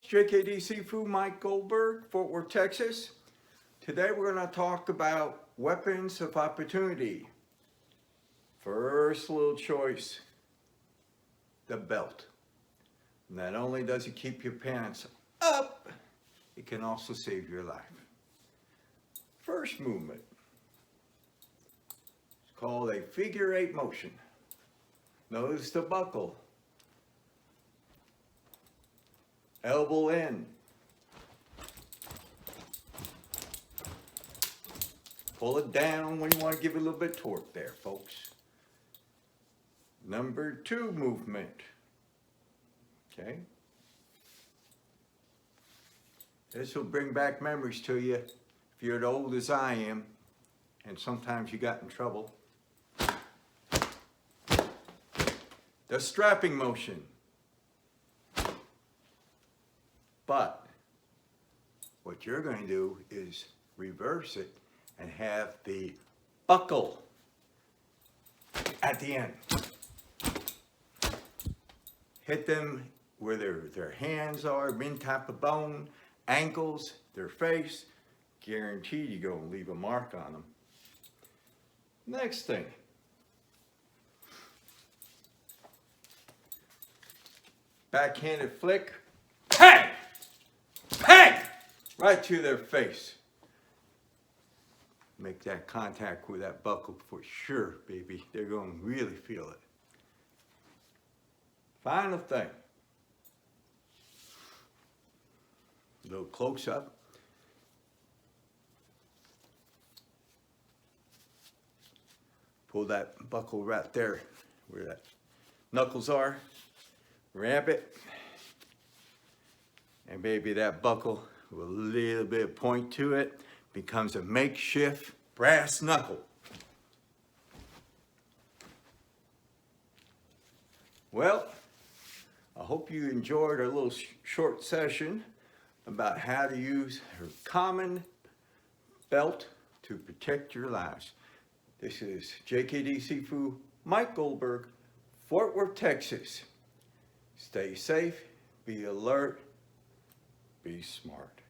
JKD Sifu Mike Goldberg, Fort Worth, Texas. Today we're going to talk about weapons of opportunity. First little choice, the belt. Not only does it keep your pants up, it can also save your life. First movement, it's called a figure 8 motion. Notice the buckle. Elbow in. Pull it down when you want to give it a little bit of torque there, folks. Number 2 movement. Okay. This will bring back memories to you if you're as old as I am, and sometimes you got in trouble. The strapping motion. But what you're going to do is reverse it and have the buckle at the end. Hit them where their hands are, mid top of bone, ankles, their face. Guaranteed you're going to leave a mark on them. Next thing. Backhanded flick. Bang! Bang! Right to their face. Make that contact with that buckle for sure, baby. They're going to really feel it. Final thing. A little close up. Pull that buckle right there where that knuckles are. Ramp it. And baby, that buckle with a little bit of point to it becomes a makeshift brass knuckle. Well, I hope you enjoyed our little short session about how to use a common belt to protect your lives. This is JKD Sifu Mike Goldberg, Fort Worth, Texas. Stay safe, be alert, be smart.